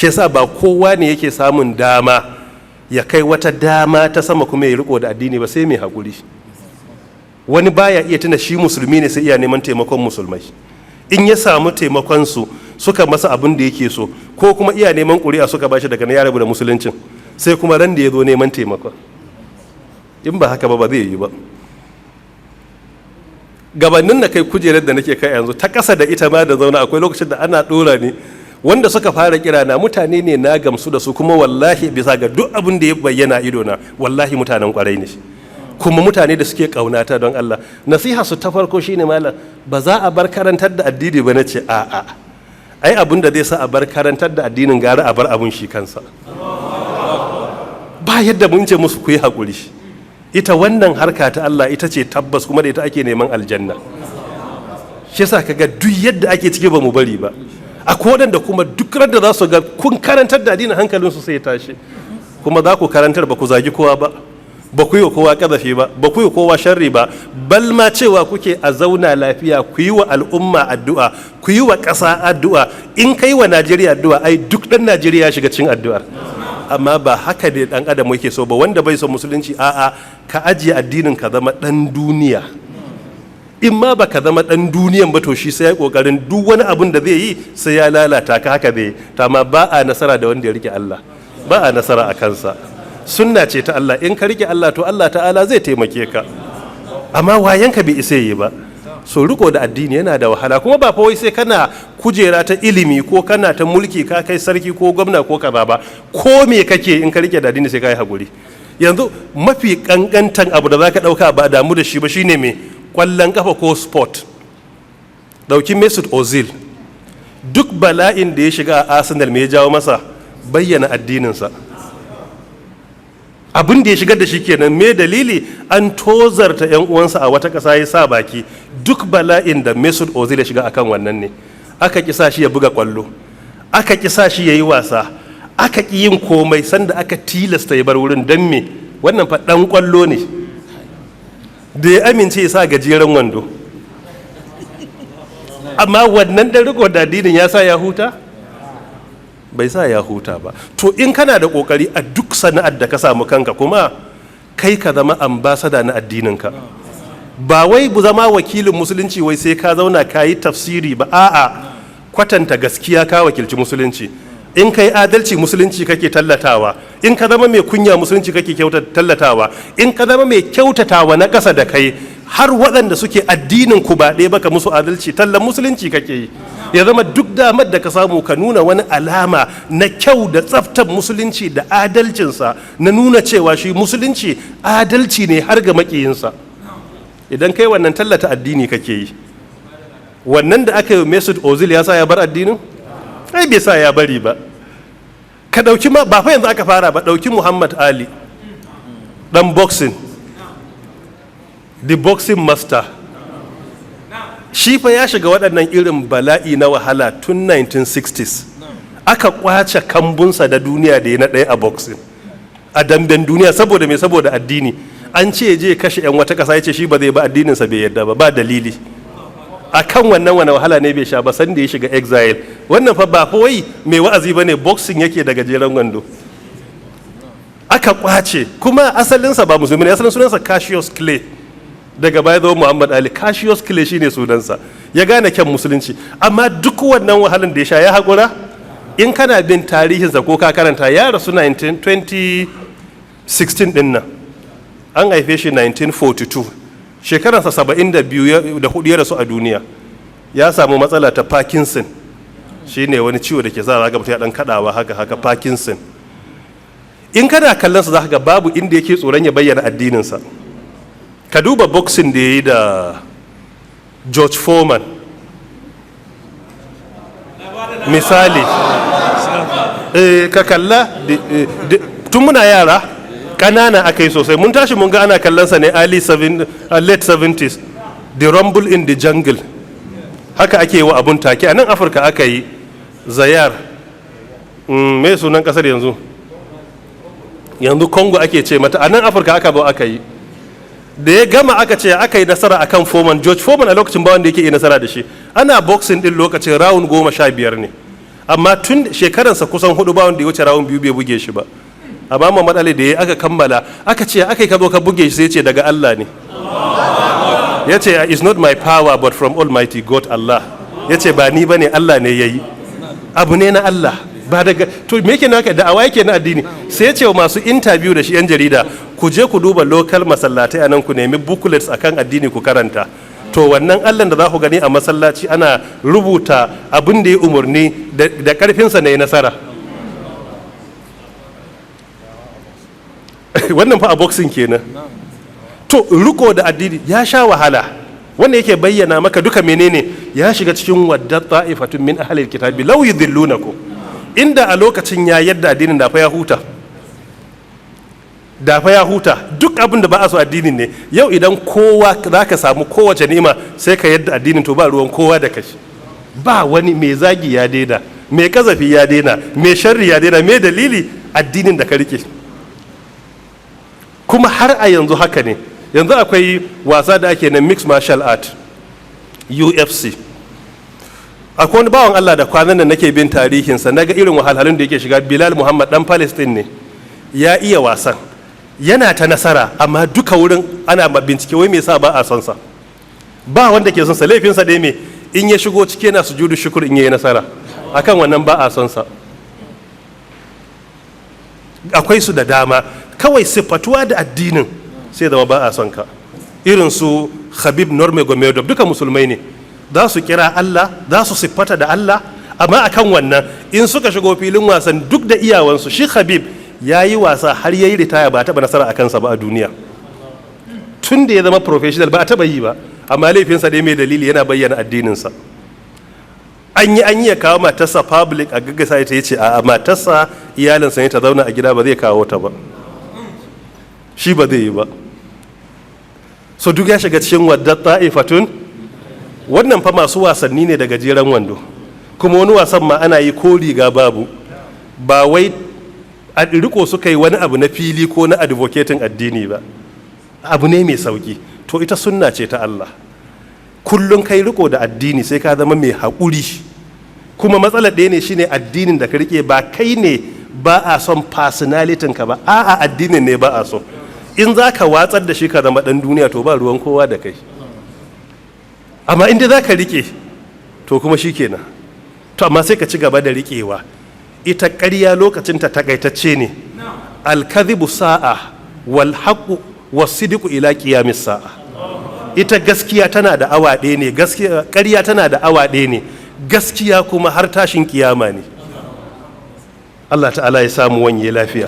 shi yasa ba kowa ne yake samun dama ya kai wata dama ta sama kuma ya riko da addini ba, sai mai haƙuri. Wani baya iya tuna shi musulmi ne sai iya neman taimakon musulmai, in ya samu taimakon su suka masa abin da yake so, ko kuma iya neman ƙuri'a suka bashi daga na ya rabu da musuluncin, sai kuma ran da ya zo neman taimakon. In ba haka ba zai yi ba. Gabanin na kai kujerar da nake kai yanzu ta ƙasa da ita ma da zauna, akwai lokacin da ana ɗora ni, wanda suka fara kira na mutane ne na gamsu da su, kuma wallahi bisa ga duk abin da ya bayyana ido na, wallahi mutanen kwarai ne, kuma mutane da suke kaunata don Allah. Nasiha su ta farko shine malam, ba za a bar karantar da addini ba. nace a'a, ai abin da zai sa a bar karantar da addinin gara a bar abun shi kansa. Ba yadda mun ce musu ku yi haƙuri, ita wannan harka ta Allah ita ce tabbas, kuma da ita ake neman aljanna. Shi yasa kaga duk yadda ake ciki ba mu bari ba. Akwai waɗanda kuma duk da za su ga kun karantar da addinin hankalinsu sai ya tashi, kuma za ku karantar ba ku zagi kowa ba, ba ku yi wa kowa ƙazafi ba, ba ku yi wa kowa sharri ba, bal ma cewa kuke a zauna lafiya, ku yi wa al'umma addu'a, ku yi wa ƙasa addu'a. In kai wa Najeriya addu'a, ai duk ɗan Najeriya ya shiga cikin addu'ar. Amma ba haka ne ɗan adam yake so ba, wanda bai son musulunci, a'a, ka ajiye addinin ka zama ɗan duniya. In ma baka zama ɗan duniyan ba, to shi sai ya ƙoƙarin duk wani abin da zai yi sai ya lalata ka, haka zai. Ta ma ba a nasara da wanda ya rike Allah, ba a nasara a kansa. Sunna ce ta Allah, in ka rike Allah to Allah ta'ala zai taimake ka, amma wayanka bai isa yi ba. So riko da addini yana da wahala, kuma ba fa wai sai kana kujera ta ilimi ko kana ta mulki ka kai sarki ko gwamna ko kaza ba, ko me kake in ka rike da addini sai ka yi haƙuri. Yanzu mafi ƙanƙantan abu da za ka ɗauka ba damu da shi ba shine me, ƙwallon kafa ko sport. Ɗauki Mesut Ozil, duk bala'in da ya shiga a Arsenal me ya jawo masa? Bayyana addininsa. Abin da ya shigar da shi kenan, me dalili? An tozarta 'yan uwansa a wata ƙasa, ya sa baki. Duk bala'in da Mesut Ozil ya shiga akan wannan ne. Aka ƙi sa shi ya buga ƙwallo, aka ƙi sa shi ya yi wasa, aka ƙi yin komai, sanda aka tilasta ya bar wurin. Don me? Wannan fa ɗan ƙwallo ne da ya amince ya sa gajeren wando, amma wannan ɗan riko da addinin ya sa ya huta? Bai sa ya huta ba. To in kana da kokari a duk sana'ar da ka samu kanka, kuma kai ka zama ambasada na addininka. Ba wai bu zama wakilin musulunci wai sai ka zauna ka yi tafsiri ba, a'a, kwatanta gaskiya ka wakilci musulunci. In kai adalci musulunci kake tallatawa, in ka zama mai kunya musulunci kake tallatawa, in ka zama mai kyautatawa na ƙasa da kai, har waɗanda suke addinin ku ba ɗaya baka musu adalci, tallan musulunci kake yi. Ya zama duk damar da ka samu ka nuna wani alama na kyau da tsaftar musulunci da adalcinsa, na nuna cewa shi musulunci adalci ne har ga makiyinsa. Idan kai wannan tallata addini kake yi. Wannan da aka yi Mesut Ozil ya sa ya bar addinin? Ai bai sa ya bari ba. Ka ɗauki ma, ba fa yanzu aka fara ba, ɗauki Muhammad Ali, ɗan boxing, the boxing master. Shi fa ya shiga waɗannan irin bala'i na wahala tun 1960s. Aka kwace kambunsa da duniya da ya na ɗaya a boxing, a damben duniya. Saboda me? Saboda addini. An ce je kashe 'yan wata ƙasa, ya ce shi ba zai ba, addininsa bai yadda ba, ba dalili. A kan wannan wani wahala ne bai sha ba, sanda ya shiga exile. Wannan fa ba wai mai wa'azi ba ne, boxing yake da gajeren wando. Aka kwace, kuma asalinsa ba musulmi ne, asalin sunansa Cassius Clay. Daga baya zo Muhammad Ali. Cassius Clay shine sunansa. Ya gane kyan musulunci, amma duk wannan wahalan da ya sha ya haƙura. In kana bin tarihinsa ko ka karanta, ya rasu 2016 din nan, an haife shi 1942, shekaransa 72 da hudu ya rasu a duniya. Ya samu matsala ta Parkinson, shine wani ciwo da ke sa ga mutum ya dan kadawa haka Parkinson. In kana kallon sa za ka ga babu inda yake tsoron ya bayyana addininsa. Ka duba boxing da ya yi da George Foreman misali, ka kalla tun muna yara ƙanana aka yi sosai, mun tashi mun ga ana kallonsa ne late 70s, the rumble in the jungle, haka ake yi wa abun take. A nan Afirka aka yi Zayar, me sunan kasar yanzu Congo ake ce mata. A nan Afirka aka zo aka yi, da ya gama aka ce aka yi nasara akan Foreman. George Foreman a lokacin ba wanda yake yi nasara da shi. Ana boxing din lokacin round 15 ne, amma tun shekaransa kusan 4 ba wanda ya wuce rawun 2 bai buge shi ba. Amma Muhammad Ali da ya aka kammala aka ce aka yi ka zo ka buge shi sai ce daga Allah ne. Ya ce it's not my power but from Almighty God Allah. Ya ce ba ni bane Allah ne yayi. Abu ne na Allah. Ba daga to me yake naka da'awa yake na addini. Sai ya ce wa masu interview da shi yan jarida ku je ku duba local masallatai anan ku nemi booklets akan addini ku karanta. To wannan Allah da za ku gani a masallaci ana rubuta abin da ya umarni da karfinsa ne nasara. Wannan fa a boxing kenan. To riko da addini ya sha wahala. Wanda yake bayyana maka duka menene ya shiga cikin wadda ta'ifatun min ahlil kitabi law yudhillunakum. Inda a lokacin ya yadda addinin da fa ya huta. Da fa ya huta duk abin da ba a so addinin ne. Yau idan kowa zaka samu kowace ni'ima sai ka yadda addinin to ba ruwan kowa da kashi. Ba wani mai zagi ya daina, mai kazafi ya daina, mai sharri ya daina, mai dalili addinin da ka rike. Kuma har a yanzu haka ne. Yanzu akwai wasa da ake na mixed martial art UFC. Akwai wani bawan Allah da kwanan nan nake bin tarihinsa na ga irin wahalhalun da yake shiga. Bilal Muhammad dan Palestine ne, ya iya wasan, yana ta nasara, amma duka wurin ana bincike wai me yasa ba a son sa. Ba wanda ke son sa, laifinsa dai me in ya shigo cike yana sujudu shukr in yayi nasara, akan wannan ba a son sa. Akwai su da dama, kawai siffatuwa da addinin sai zama ba a son ka. Irin su Khabib Nurmagomedov duka musulmai ne, za su kira Allah, za su siffata da Allah, amma akan wannan in suka shigo filin wasan duk da iyawansu. Shi Khabib ya yi wasa har ya yi ritaya, ba a taɓa nasara a kansa ba a duniya. Tun da ya zama professional ba a taɓa yi ba, amma laifinsa dai mai dalili yana bayyana addininsa. An yi ya kawo matarsa public a gaggasa ta ce a matarsa iyalinsa ne ta zauna a gida, ba zai kawo ta ba, shi ba zai yi ba. So duk ya shiga cikin wadda ta'ifatun. Wannan fa masu wasanni ne da gajeren wando, kuma wani wasan ma ana yi ko riga babu, ba wai a riko suka yi wani abu na fili ko na advocating addini ba, abu ne mai sauki. To ita sunna ce ta Allah. Kullum kai riko da addini sai ka zama mai haƙuri. Kuma matsalar ɗaya ne shine addinin da ka rike ba kai ne ba a son personalitin ka ba, a'a addinin ne ba a so. In za ka watsar da shi ka zama ɗan duniya to ba ruwan kowa da kai. Amma inda za ka rike to kuma shi kenan. To amma sai ka ci gaba da rikewa. Ita ƙarya lokacin ta takaitacce ne. Alkadhibu sa'a wal haqqu was-sidqu ila qiyamis sa'a. Ita gaskiya tana da awa ɗaya ne, ƙarya tana da awa ɗaya ne, gaskiya kuma har tashin kiyama ne. Allah ta'ala ya samu wanye lafiya.